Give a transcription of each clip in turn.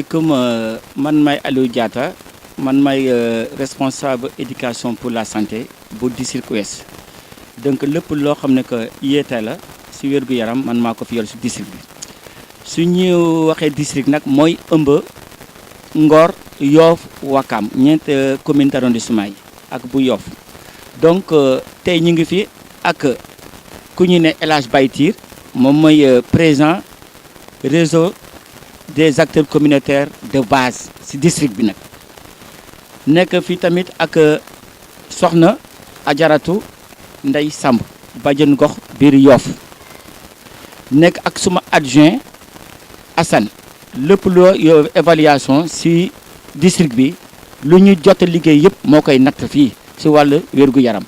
Comme man may Aliou Diatta man may responsable éducation pour la santé bu district ouest donc lépp loo xam ne que yeete la si wér-gu-yaram man maa ko fi yor si district bi su ñu waxee district nag mooy ëmb Ngor Yoff Wakam ñeent commune d'arrondissement yi ak bu Yoff donc tey ñu ngi fi ak ku ñu ne El Hadj Baytir moom mooy président réseau des acteurs communautaires de base ci district bi nag nekk fii tamit ak soxna Ajaratu Ndey Samb bàjjen gox biir Yoff nekk ak suma adjoint Assane lépp loo évaluation ci district bi lu ñu jot liggéey yëpp moo koy natt fii ci wàllu wér-gu-yaram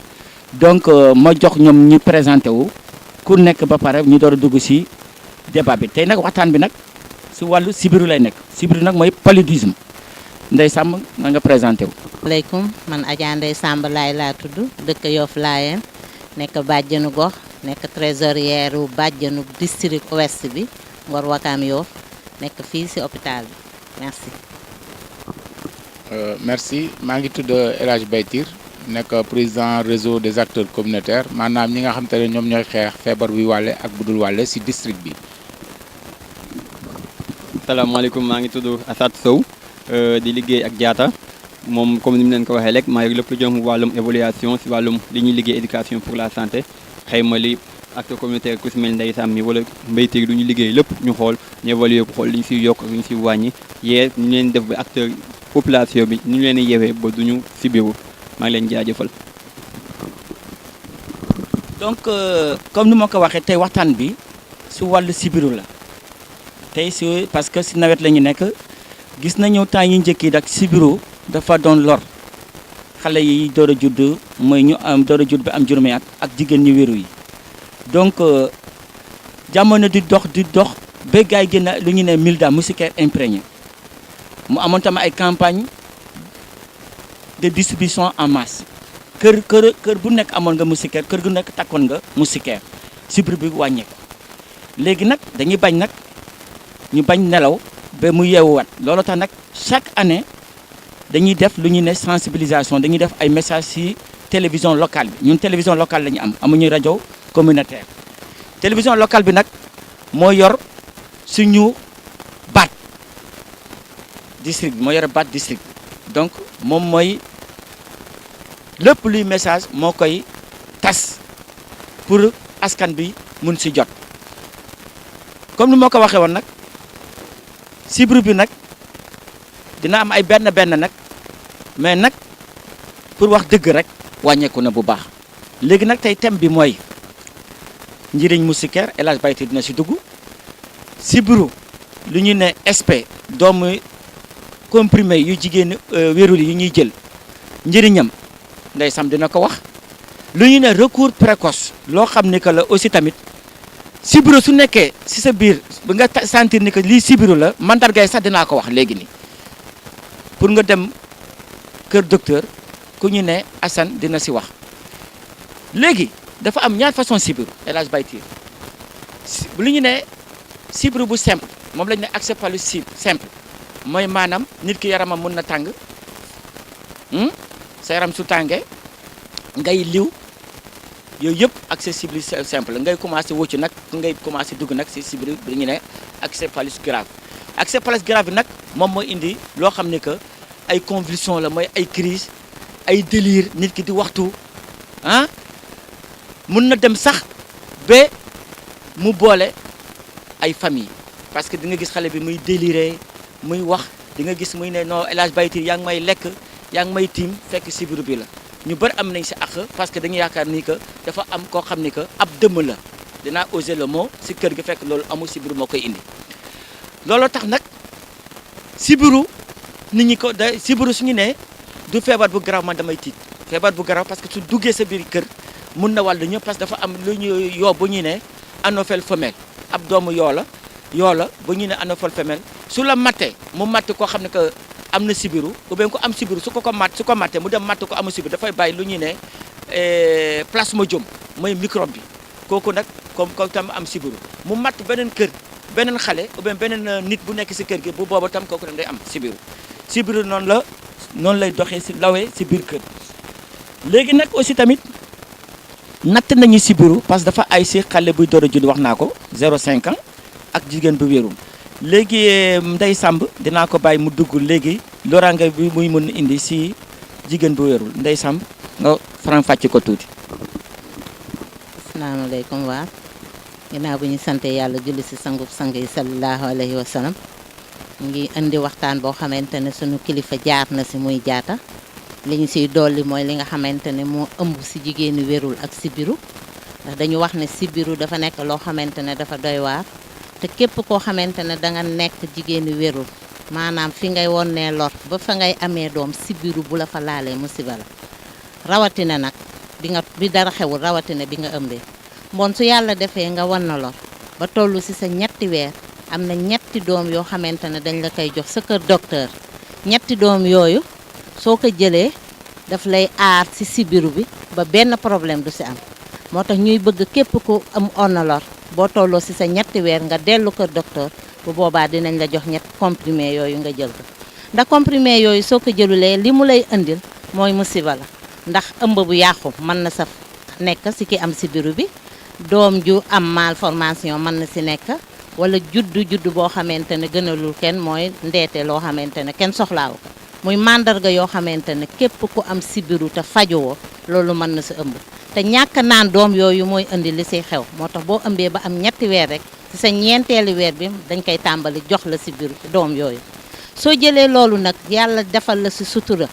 donc ma jox ñoom ñu présenté wu ku nekk ba pare ñu door a dugg ci débat bi tey nag waxtaan bi nag si wàllu sibiru lay nekk sibiru nag mooy paludisme Ndey Samb na nga présenté wu. asalaamaaleykum man Adja Ndey Samb laay laa tudd dëkk Yoff Layeen nekk bàjjenu gox nekk trésorière wu bàjjenu district ouest bi Ngor Wakam Yoff nekk fii si hôpital bi merci. Merci maa ngi tudd El Hadj Baytir nekk président réseau des acteurs communautaires maanaam ñi nga xam te ne ñoom ñooy xeex feebar bi wàlle ak budul wàlle si district bi. salaamaaleykum maa ngi tudd Assad Sow di liggéey ak Diatta moom comme ni mu leen ko waxee rek maa ngi lépp lu jëm wàllum évaluation si wàllum li ñuy liggéey éducation pour la santé xëyma li acteur communautaire ku si mel Ndey Samb mi wala mbéyteeg lu ñu liggéey lépp ñu xool ñu évaluer ko xool li ñu siy yokk li ñu siy wàññi yee ñu leen def ba acteur population bi ñu leen di yewee ba duñu sibiru maa ngi leen jaajëfal. donc comme ni ma ko waxee tey waxtaan bi si wàllu sibiru la. tey si parce que si nawet la ñu nekk gis nañu temps yi njëkk yi nag sibiru dafa doon lor xale yi door a judd mooy ñu am door a judd bi am juróomi at ak jigéen ñi wéru yi donc jamono di dox ba gars yi génn lu ñu ne milda moustiquaire imprégné mu amoon tamit ay campagne de distribution en masse kër bu nekk amoon nga moustiquaire kër gu nekk takkoon nga moustiquaire sibiru bi wàññeeku léegi nag dañuy bañ nag ñu bañ nelaw ba mu yeewuwaat loolu tax nag chaque année dañuy def lu ñu ne sensibilisation dañuy def ay messages ci télévision locale bi ñun télévision locale la ñu am amuñu rajo communautaire télévision locale bi nag moo yor suñu baat district bi moo yor baat district bi donc moom mooy lépp luy message moo koy tas pour askan bi mun ci jot comme ni moo ko waxee woon nag sibiru bi nag dina am ay benn nag mais nag pour wax dëgg rek wàññeeku na bu baax léegi nag tey thème bi mooy njëriñ moustiquaire El Hadj Baytir dina si dugg sibiru lu ñu ne SP doomu comprimé yu jigéen wérul yu ñuy jël njëriñam Ndey Samb dina ko wax lu ñu ne recours précoce loo xam ne que la aussi tamit sibiru su nekkee si sa biir ba nga sentir ni que lii sibiru la mandargay sax dinaa ko wax léegi nii pour nga dem kër docteur ku ñu ne Assane dina si wax léegi dafa am ñaar façon sibiru El Hadj Baytir lu ñu ne sibiru bu simple moom lañu ne accès palus simple mooy maanaam nit ki yaramam mën na tàng sa yaram su tàngee ngay liw yooyu yëpp accessible simple ngay commencé wëccu nag ngay commencé dugg nag si sibiru bi ñu ne accès palus grave accès palus grave bi nag moom mooy indi loo xam ne que ay convulsion la mooy ay crise ay délire nit ki di waxtu mun na dem sax ba mu boole ay famille parce que di nga gis xale bi muy déliré muy wax di nga gis muy ne non El Hadj Baytir yaa ngi may lekk yaa ngi may tiim fekk sibiru bi la ñu bëri am nañ si àq parce que dañuy yaakaar ni que dafa am koo xam ni que ab dëmm la dinaa oser le mot si kër gi fekk loolu amul sibiru moo koy indi looloo tax nag sibiru nit ñi ko da sibiru su ñu nee du feebar bu garaaw man damay tiit feebar bu garaaw parce que su duggee sa biir kër mun na wàll ñëpp parce que dafa am lu ñu yoo bu ñu ne anophèle femelle ab doomu yoo la bu ñu ne anophèle femelle su la mattee mu matt koo xam ne que am na sibiru ou bien ko am sibiru su ko mattee mu dem matt ko amul sibiru dafay bàyyi lu ñuy ne plasmodium mooy microbe bi kooku nag comme tam am sibiru mu matt beneen kër beneen xale ou bien beneen nit bu nekk si kër gi bu booba tam kooku tam day am sibiru noonu lay doxee si lawee si biir kër. léegi nag aussi tamit natt nañu sibiru parce que dafa ay si xale buy door a judd wax naa ko 0,5 ans ak jigéen bu wéerul. léegi Ndeye Samb dinaa ko bàyyi mu dugg léegi loraange bi muy mën indi si jigéen bu wéerul Ndeye Samb nga faram-fàcce ko tuuti. asalaamaaleykum waa ginnaaw bu ñu sante yàlla julli si sangub sang yi sallallahu alayhi wa sallam ñu ngi indi waxtaan boo xamante ne sunu kilifa jaar na si muy jaata li ñu siy dolli mooy li nga xamante ne moo ëmb si jigéenu wérul ak sibiru ndax dañu wax ne sibiru dafa nekk loo xamante ne dafa doy waar te képp koo xamante ne danga nekk jigéenu wérul maanaam fi ngay wonnee lor ba fa ngay amee doom sibiru bu la fa laalee musiba la rawatina nag bi dara xewul rawatina bi nga ëmbee bon su yàlla defee nga wan na lor ba toll si sa ñetti weer am na ñetti doom yoo xamante ne dañ la koy jox sa kër docteur ñetti doom yooyu soo ko jëlee daf lay aar si sibiru bi ba benn problème du si am moo tax ñuy bëgg képp ku am onalor boo tolloo si sa ñetti weer nga dellu kër docteur bu boobaa dinañ la jox ñetti comprimé yooyu nga jël ko ndax comprimé yooyu soo ko jëlulee li mu lay indil mooy musiba la ndax ëmb bu yàqu mën na sa nekk si ki am sibiru bi doom ju am malformation mën na si nekk wala juddu boo xamante ne gënalul kenn mooy ndeete loo xamante ne kenn soxlaawu ko muy mandarga yoo xamante ne képp ku am sibiru te fajuwoo loolu mën na sa ëmb te ñàkk naan doom yooyu mooy indi li siy xew moo tax boo ëmbee ba am ñetti weer rek ci sa ñeenteeli weer bi dañ koy tàmbali jox la sibiru doom yooyu soo jëlee loolu nag yàlla defal la si sutura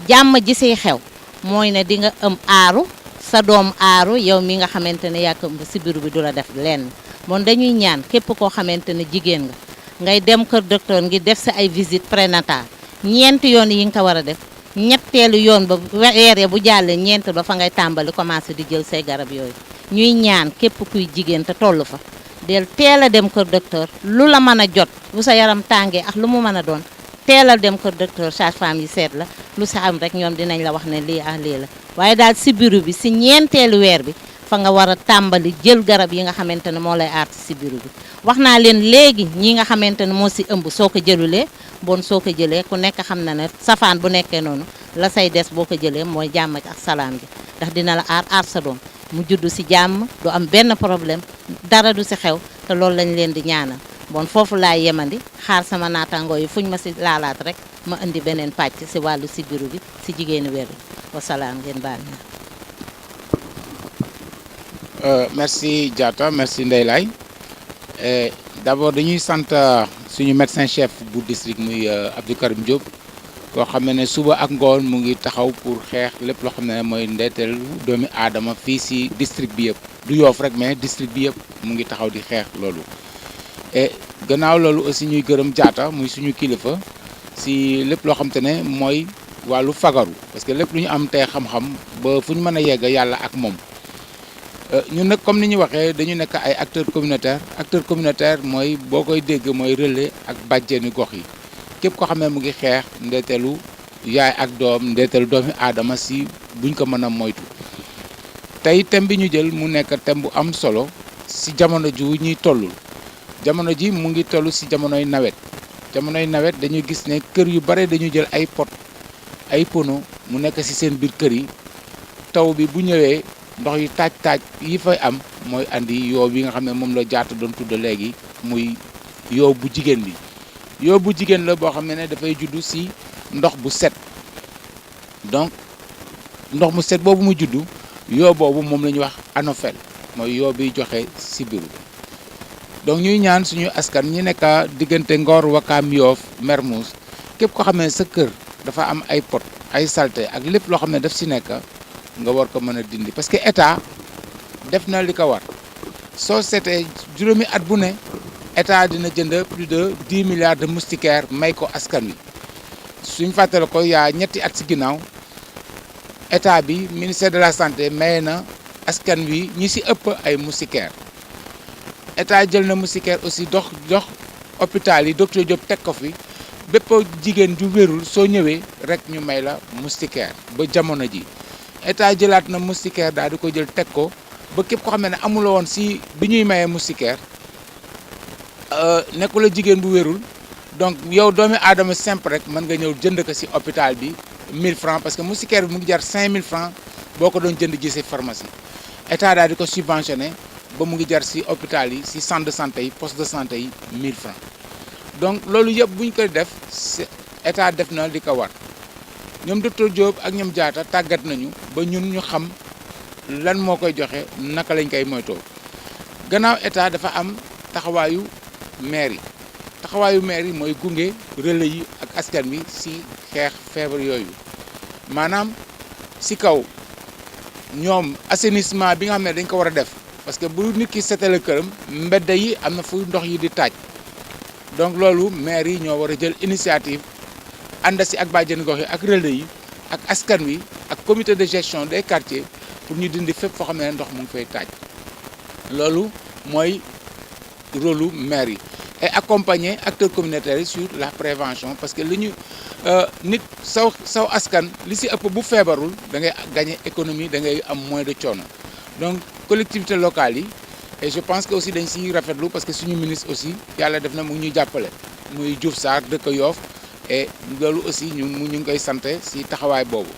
jàmm ji siy xew mooy ne di nga aaru sa doom aaru yow mi nga xamante ne yàq sibiru bi du la def lenn moom dañuy ñaan képp koo xamante ne jigéen nga ngay dem kër docteur ngi def sa ay visite prénatale ñeenti yoon yi nga ko war a def ñetteelu yoon ba weer bu jàllee ñeent ba fa ngay tàmbali commencé di jël say garab yooyu ñuy ñaan képp kuy jigéen te toll fa del teel a dem kër docteur lu la mën a jot bu sa yaram tàngee ak lu mu mën a doon teelal dem kër docteur sage-femme yi seet la lu sa am rek ñoom dinañ la wax ne lii ak lii la waaye daal sibiru bi si ñeenteelu weer bi fa nga war a tàmbali jël garab yi nga xamante ne moo lay aar ci sibiru bi wax naa leen léegi ñi nga xamante ne moo si ëmb soo ko jëlulee bon soo ko jëlee ku nekk xam na ne safaan bu nekkee noonu la say des boo ko jëlee mooy jàmm ak salaam gi ndax dina la aar sa doom mu juddu si jàmm du am benn problème dara du si xew te loolu lañ leen di ñaanal bon foofu laay yemandi xaar sama naataangoo yi fuñ ma si laalaat rek ma indi beneen pàcc si wàllu sibiru bi si jigéenu wér wasalaam ngeen baal na. Merci Diatta merci Ndeye Laye d'abord dañuy sant suñu médecin chef bu district muy Abdou Karim Diop koo xam ne suba ak ngoon mu ngi taxaw pour xeex lépp loo xam ne mooy ndeeteelu doomi aadama fii si district bi yëpp du Yoff rek mais district bi yëpp mu ngi taxaw di xeex loolu. et gannaaw loolu aussi ñuy gërëm Diatta muy suñu kilifa si lépp loo xam te ne mooy wàllu fagaru parce que lépp lu ñu am tey xam-xam ba fu ñu mën a yegg yàlla ak moom. ñun nag comme ni ñu waxee dañu nekk ay acteurs communautaire mooy boo koy dégg mooy relais ak bàjjenu gox yi képp koo xam ne mu ngi xeex ndeetelu yaay ak doom ndeetelu doomi aadama si buñ ko mën a moytu tey thème bi ñu jël mu nekk thème bu am solo si jamono ju ñuy tollul jamono ji mu ngi toll si jamonoy nawet dañuy gis ne kër yu bare dañuy jël ay pot ay pono mu nekk si seen biir kër yi taw bi bu ñëwee ndox yi taaj yi fay am mooy andi yoo bi nga xam ne moom la Diatta doon tudd léegi muy yoo bu jigéen bi yoo bu jigéen la boo xam ne dafay juddu si ndox bu set donc ndox mu set boobu mu juddu yoo boobu moom la ñuy wax anophèle mooy yoo biy joxe sibiru donc ñuy ñaan suñu askan ñi nekk diggante Ngor Wakaam Yoff Mermoz képp ko xam ne sa kër dafa am ay pot ay saleté ak lépp loo xam ne daf si nekk nga war ko mën a dindi parce que état def na li ko war soo seetee juróomi at bu ne état dina jënd plus de 10 milliards de moustiquaires may ko askan wi suñ fàttale ko yaa ñetti at si ginnaaw état bi ministère de la santé maye na askan wi ñi si ëpp ay moustiquaires état jël na moustiquaire aussi jox hôpital yi docteur Diop teg ko fi bépp jigéen ju wérul soo ñëwee rek ñu may la moustiquaire ba jamono ji état jëlaat na moustiquaire daal di ko jël teg ko ba képp ko xam ne amuloo woon si bi ñuy mayee moustiquaire nekkula jigéen bu wérul donc yow doomi aadama simple rek mën nga ñëw jënd ko ci hôpital bi 1000 francs parce que moustiquaire bi mu ngi jar 5000 francs boo ko doon jënd ji ci pharmacie état daal di ko subventionné ba mu ngi jar ci hôpital yi ci centre de santé yi poste de santé yi 1000 francs donc loolu yëpp bu ñu koy def état def na li ko war ñoom docteur Diop ak ñoom Diatta tàggat nañu ba ñun ñu xam lan moo koy joxe naka lañ koy moytoo gannaaw état dafa am taxawaayu maire yi taxawaayu maire yi mooy gunge relais yi ak askan wi ci xeex feebar yooyu maanaam ci kaw ñoom assainissement bi nga xam ne dañ ko war a def parce que bu nit ki setale këram mbedd yi am na fu ndox yi di taaj donc loolu maire yi ñoo war a jël initiative ànd ci ak bàjjenu gox yi ak relais yi ak askan wi ak comité de gestion des quartiers pour ñu dindi fépp foo xam ne ndox mu ngi fay taaj loolu mooy rôle maire yi et accompagner acteurs communautaires yi sur la prévention parce que li ñu nit saw askan li ci ëpp bu feebarul da ngay gagner économie da ngay am moins de coono donc collectivités locales yi et je pense que aussi dañ ciy rafetlu parce que suñu ministre aussi yàlla def na mu ngi ñuy jàppale muy Diouf Sarr dëkk Yoff et loolu aussi ñu ngi koy santé ci taxawaay boobu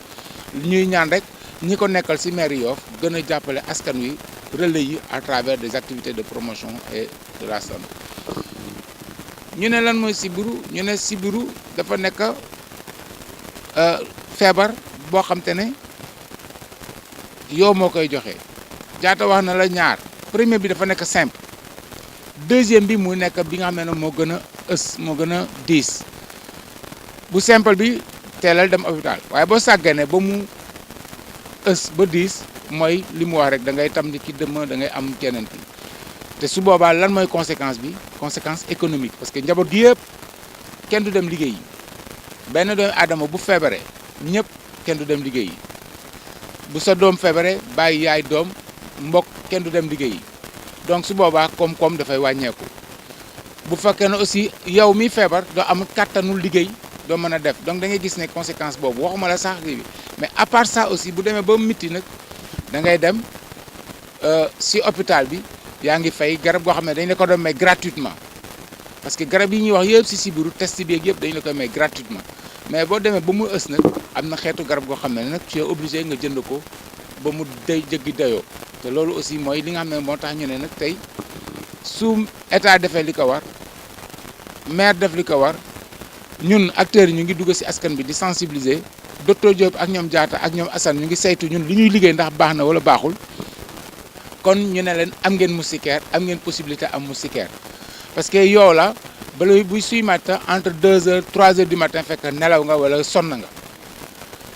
li ñuy ñaan rek ñi ko nekkal ci maire Yoff gën a jàppale askan wi relais yi à travers des activités de promotion et de la santé. ñu ne lan mooy sibiru ñu ne sibiru dafa nekk feebar boo xam te ne yow moo koy joxe Diatta wax na la ñaar premier bi dafa nekk simple deuxième bi mu nekk bi nga xam ne moo gën a moo gën a diis bu simple bi teelal dem hôpital waaye boo sàgganee ba mu ba diis mooy li mu wax rek da ngay tam nit ki dëmm da ngay am keneen ki te su boobaa lan mooy conséquence bi conséquence économique parce que njaboot gi yëpp kenn du dem liggéey yi benn doomu aadama bu feebaree ñëpp kenn du dem liggéey yi bu sa doom feebaree bàyyi yaay doom mbokk kenn du dem liggéey yi donc su boobaa koom-koom dafay wàññeeku bu fekkee ne aussi yow mi feebar doo am kàttanul liggéey doo mën a def donc da ngay gis ne conséquence boobu waxuma la sax bi mais à part ça aussi bu demee ba mitti nag da ngay dem si hôpital bi yaa ngi fay garab goo xam ne dañ la ko doon may gratuitement parce que garab yi ñuy wax yëpp si sibiru test bi yëpp dañ la koy may gratuitement mais boo demee ba mu ës nag am na xeetu garab goo xam ne nag tu es obligé nga jënd ko ba mu day jëggi dayoo te loolu aussi mooy li nga xam ne moo tax ñu ne nag tey su état defee li ko war maire def li ko war ñun acteurs yi ñu ngi dugg si askan bi di sensibiliser docteur Diop ak ñoom Diatta ak ñoom Assane ñu ngi saytu ñun li ñuy liggéey ndax baax na wala baaxul kon ñu ne leen am ngeen moustiquaire am ngeen possibilité am moustiquaire parce que yow la bala buy suy matin entre 2 heures 3 heures du matin fekk nelaw nga wala sonn nga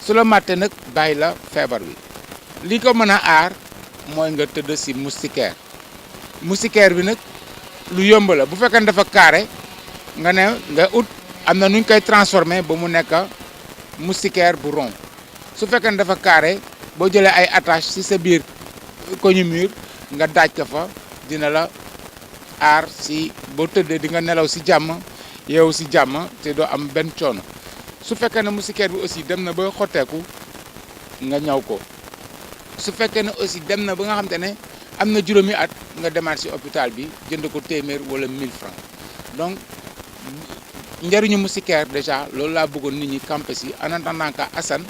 su la matin nag bàyyi la feebar bi li ko mën a aar mooy nga tëdd si moustiquaire moustiquaire bi nag lu yomb la bu fekkee dafa carré nga ne nga ut am na nu ñu koy transformé ba mu nekk moustiquaire bu rond su fekkee dafa carré boo jëlee ay attache si sa biir koñu mur nga daaj ko fa dina la aar si boo tëddee di nga nelaw si jàmm yeewu si jàmm te doo am benn coono su fekkee ne moustiquaire bi aussi dem na ba xotteeku nga ñaw ko su fekkee ne aussi dem na ba nga xam te ne am na juróomi at nga demaat si hôpital bi jënd ko téeméer wala 1000 francs donc njëriñu moustiquaire déjà loolu laa bëggoon nit ñi campé si en attendant que Assane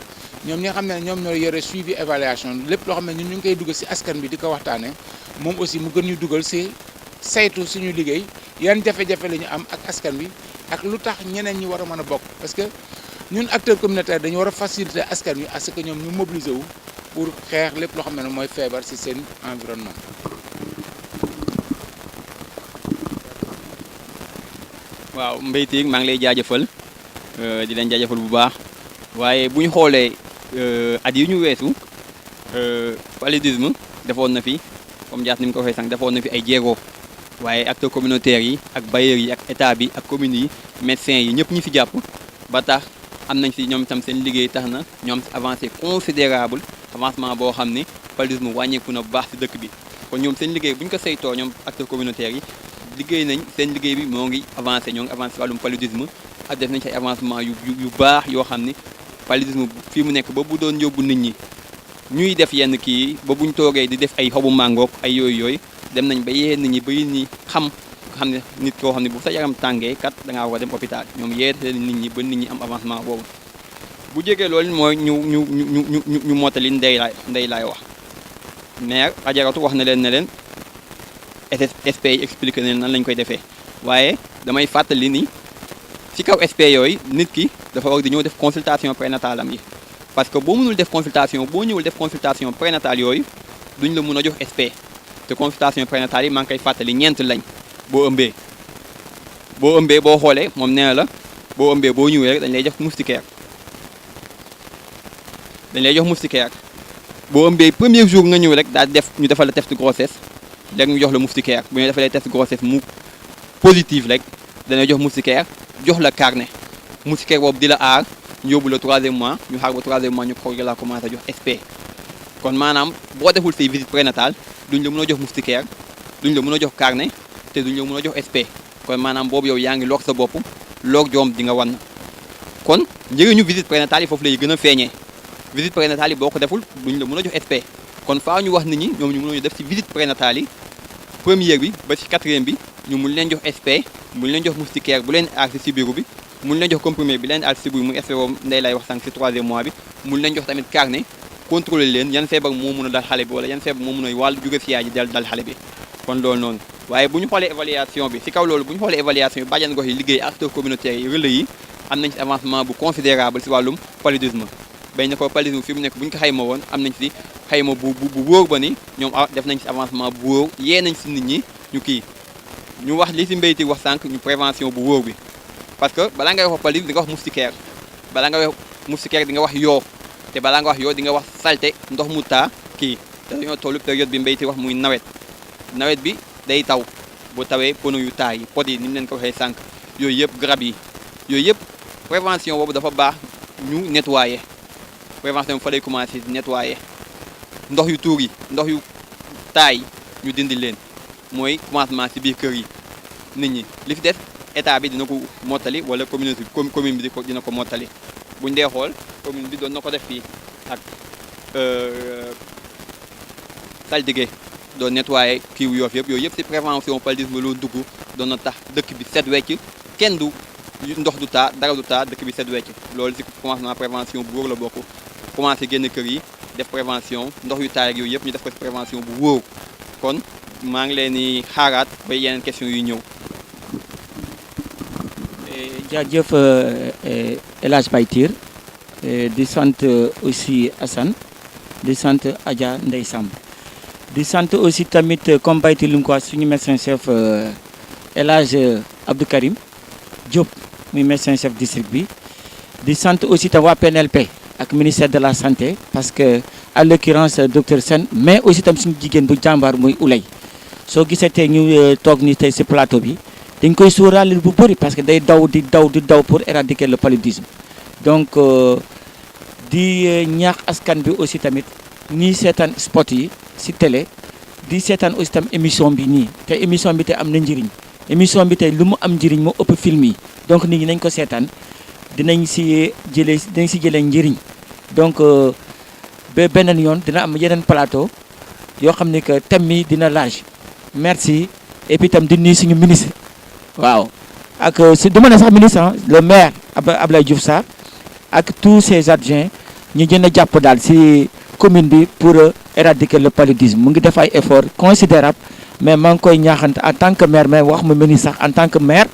ñoom ñi nga xam ne ñoom ñoo yore suivi évaluation lépp loo xam ne ñun ñu ngi koy dugal si askan bi di ko waxtaanee moom aussi mu gën ñu dugal si saytu suñu liggéey yan jafe-jafe la ñu am ak askan bi ak lu tax ñeneen ñi war a mën a bokk parce que ñun acteurs communautaires dañu war a faciliter askan wi à ce que ñoom ñu mobiliser wu pour xeex lépp loo xam ne mooy feebar si seen environnement. waaw Mbaye Tine maa ngi lay jaajëfal di leen jaajëfal bu baax waaye bu ñu xoolee at yi ñu weesu paludisme defoon na fi comme Diatta ni mu ko waxee sànq defoon na fi ay jéego waaye acteurs communautaires yi ak bailleurs yi ak état bi ak communes yi médecins yi ñëpp ñi fi jàpp ba tax am nañ si ñoom itam seen liggéey tax na ñoom si avancé considérable avancement boo xam ne paludisme wàññeeku na bu baax si dëkk bi kon ñoom seen liggéey bu ñu ko saytoo ñoom acteurs communautaires yi liggéey nañ seen liggéey bi moo ngi avancé ñoo ngi avancé wàllum paludisme ak def nañ ci ay avancement yu baax yoo xam ni paludisme fii mu nekk ba bu doon yóbbu nit ñi ñuy def yenn kii ba buñ toogee di def ay xobu màngook ay yooyu dem nañ ba yee nit ñi ba ñi xam xam ne nit koo xam ne bu sa yaram tàngee kat da ngaa war a dem hôpital ñoom yeete nit ñi ba nit ñi am avancement boobu. bu jegee loolu mooy ñu mottali ndey laay wax maire ajaratu wax na leen ne leen SP yi expliqué na leen nan lañ koy defee waaye damay fàttali ni ci kaw SP yooyu nit ki dafa war di ñëw def consultation prénatale am yi parce que boo ñëwul def consultation prénatale yooyu duñ la mun a jox SP te consultation prénatale yi maa ngi koy fàttali ñeent lañ boo ëmbee boo xoolee moom nee na la boo ëmbee boo ñëwee rek dañ lay jox moustiquaire boo ëmbee premier jour nga ñëw rek daal ñu defal la test de grossesse léegi ñu jox la moustiquaire bu ñu defalee test de grossesse mu positif rek dana jox moustiquaire jox la carnet moustiquaire boobu di la aar ñu yóbbu la 3e mois ñu xaar ba 3e mois ñu ko la commencé jox SP kon maanaam boo deful say visite prénatale duñ la mën a jox moustiquaire duñ la mën a jox carnet te duñ la mën a jox SP kon maanaam boobu yow yaa ngi loog sa bopp loog joom di nga wan kon njëriñu visite prénatale yi foofu lay gën a feeñee visite prénatale yi boo ko deful duñ la mën a jox SP kon faa ñu wax nit ñi ñoom ñu mën a def ci visite prénatale yi première bi ba ci 4e bi ñu mun leen jox SP mun leen jox moustiquaire bu leen aar ci sibiru bi mun leen jox comprimé bi leen aar ci sibiru muy SP boobu ndey lay wax sànq ci 3e mois bi mun leen jox tamit carnet contrôler leen yan feebar moo mun a dal xale bi wala yan feebar moo mun a wàllu jóge ci yaay ji dal xale bi kon loolu noonu waaye bu ñu xoolee évaluation bi ci kaw loolu bu ñu xoolee évaluation bi bàjjan gox yi liggéey acteurs communautaires yi relais yi am nañ ci avancement bu considérable ci wàllum paludisme bañ na ko paludisme fi mu nekk bu ñu ko xayma woon am nañ ci xayma bu wóor ba ni ñoom def nañ ci avancement bu wóor yee nañ ci nit ñi ñu wax li ci mbéyti wax sànq ñu prévention bu wóor bi parce que balaa ngay wax paludisme di nga wax moustiquaire balaa nga wax moustiquaire di nga wax yoo te balaa nga wax yoo di nga wax salte ndox mu taa te dañoo tollu période bi mbéyti wax muy nawet bi day taw bu tawee pono yu taa yi pot yi ni mu leen ko waxee sànq yooyu yëpp garab yi yooyu yëpp prévention boobu dafa baax ñu nettoyer prévention bi fa lay commencé nettoyer ndox yu tuur yi ndox yu taa yi ñu dindi leen mooy commencement ci biir kër yi nit ñi li fi def état bi dina ko mottali wala communauté commune bi dina ko mottali buñ dee xool commune bi doon na ko def fii ak saltige doon nettoyer kiiw Yoff yëpp yooyu yëpp ci prévention paludisme loo dugg doon na tax dëkk bi set wecc kenn du ndox du taa dara du taa dëkk bi set wecc loolu ci commencement prévention bu wóor la bokk commencé génn kër yi def prévention ndox yu taa ak yooyu yëpp ñu def ko ci prévention bu wóor kon maa ngi leen di xaaraat ba yeneen question yu ñëw. jaajëf El Hadj Baytir di sant aussi Assane di sant Adja Ndeye Samb di sant aussi tamit comme Baytir li mu ko wax suñu médecin chef El Hadj Abdou Karim Diop muy médecin chef district bi di sant aussi tam waa PNLP ak ministère de la santé parce que à l'occurrence docteur Sène mais aussi tam suñu jigéen bu jàmbaar muy Oulay soo gisee tey ñu toog ni tey ci plateau bi dañ koy sóoraale bu bëri parce que day daw di daw pour éradiquer le paludisme donc di ñaax askan bi aussi tamit ñii seetaan spot yi ci télé di seetaan aussi tam émission bi nii te émission bi te am na njëriñ émission bi tey lu mu am njëriñ moo ëpp film yi donc nit ñi nañ ko seetaan dinañ ci jëlee njëriñ donc ba beneen yoon dina am yeneen plateau yoo xam ne que thème mi dina large merci et puis tam di nuyu suñu ministre waaw ak si du ma ne sax ministre le maire Abdoulaye Diouf Sarr ak tous ses adjoints ñu gën a jàpp daal si commune bi pour éradiquer le paludisme mu ngi def ay effort considérable mais maa ngi koy ñaaxante en tant que maire mais wax ma ministre sax en tant que maire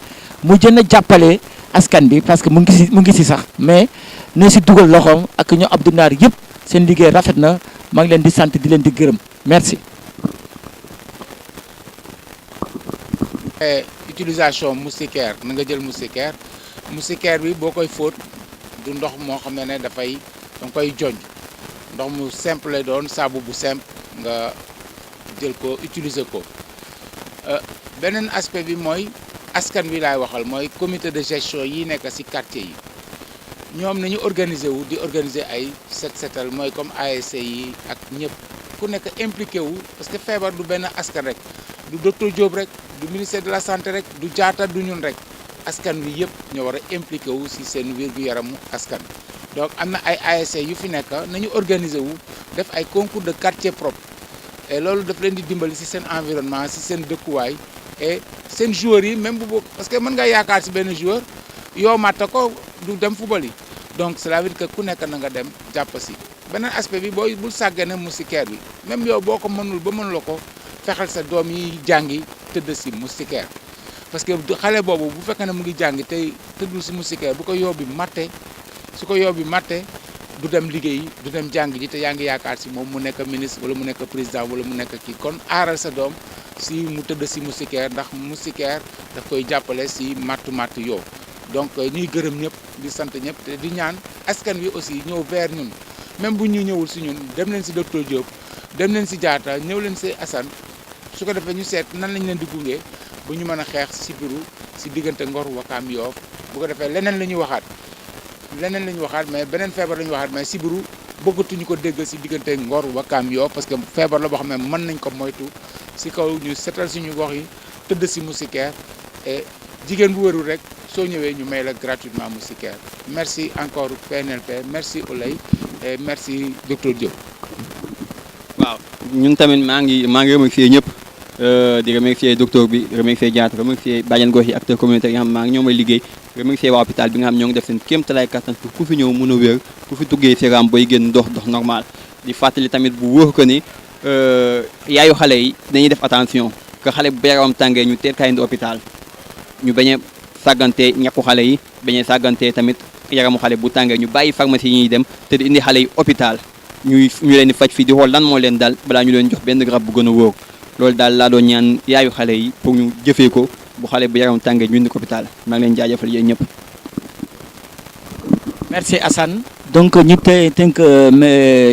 mu gën a jàppale askan bi parce que mu ngi si sax mais na si dugal loxoom ak ñoo Abdou Naar yëpp seen liggéey rafet na maa ngi leen di sant di leen di gërëm merci. utilisation moustiquaire na nga jël moustiquaire bi boo koy fóot du ndox moo xam ne dafay danga koy jonj ndox mu simple lay doon saabu bu simple nga jël ko utiliser ko beneen aspect bi mooy askan bi laay waxal mooy comité de gestion yi nekk ci quartier yi ñoom nañu organiser wu di organiser ay setal mooy comme ASC yi ak ñëpp ku nekk impliqué wu parce que feebar du benn askan rek du docteur Diop rek du ministère de la santé rek du jaata du ñun rek askan wi yëpp ñoo war a impliqué wu ci seen wér-gu-yaramu askan donc am na ay ASC yu fi nekk nañu organiser wu def ay concours de quartier propre et loolu daf leen di dimbali ci seen environnement ci seen dëkkuwaay et seen joueurs yi même bu parce que mën nga yaakaar si benn joueur yow matta ko du dem football yi donc cela veut dire que ku nekk na nga dem jàpp si beneen aspect bi booy bul sàggane moustiquaire bi même yow boo ko mënul ba mënuloo ko fexeel sa doom yi jàngi tëdd si moustiquaire parce que xale boobu bu fekkee ne mu ngi jàngi tey tëddul si moustiquaire bu ko yóbbi matte su ko yóbbi matte du dem liggéey du dem jàng ji te yaa ngi yaakaar si moom mu nekk ministre wala mu nekk président wala mu nekk kii kon aaral sa doom si mu tëdd si moustiquaire ndax moustiquaire daf koy jàppale si mattu yoo donc ñuy gërëm ñëpp di sant ñëpp te di ñaan askan wi aussi ñëw vers ñun même bu ñu ñëwul si ñun dem leen si docteur Diop dem leen si Diatta ñëw leen si Assane su ko defee ñu seet nan lañ leen di gunge bu ñu mën a xeex si biiru si diggante Ngor Wakaam Yoff bu ko defee leneen la ñuy waxaat mais beneen feebar la ñuy waxaat mais sibiru bëggatuñu ko dégg si diggante Ngor Wakaam Yoff parce que feebar la boo xam ne mën nañ ko moytu si kaw ñu setal suñu gox yi tëdd si moustiquaire et jigéen bu wërul rek soo ñëwee ñu may la gratuitement moustiquaire merci encore PNLP merci Oulay et merci docteur Diop. waaw ñun tamit maa ngi remercier ñëpp di remercier docteur bi remercier Diatta remercier bàjjen gox yi acteurs communautaires yi nga xam maa ngi ñoo may liggéey remercier waa hôpital bi nga xam ñoo ngi def seen kéemtalaay kattan pour ku fi ñëw mën a wér ku fi tuggee séram bay génn dox normal di fàttali tamit bu wóor ko ni yaayu xale yi dañuy def attention que xale bu yaramam tàngee ñu teel kaa indi hôpital ñu bañ a sàggante ñàkku xale yi bañ a sàggante tamit yaramu xale bu tàngee ñu bàyyi pharmacie yi ñuy dem te di indi xale yi hôpital ñu leen di faj fii di xool lan moo leen dal balaa ñu leen jox benn garab bu gën a wóor loolu daal laa doon ñaan yaayu xale yi pour ñu jëfee ko bu xale bu yaramam tàngee ñu indi ko hôpital maa ngi leen jaajëfal yéen ñëpp. merci Assane donc ñu tënk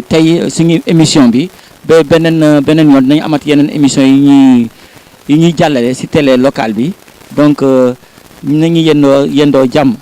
tey suñu émission bi ba beneen yoon dinañ amat yeneen émission yi ñuy jàllale si télé locale bi donc nañu yendoo jàmm.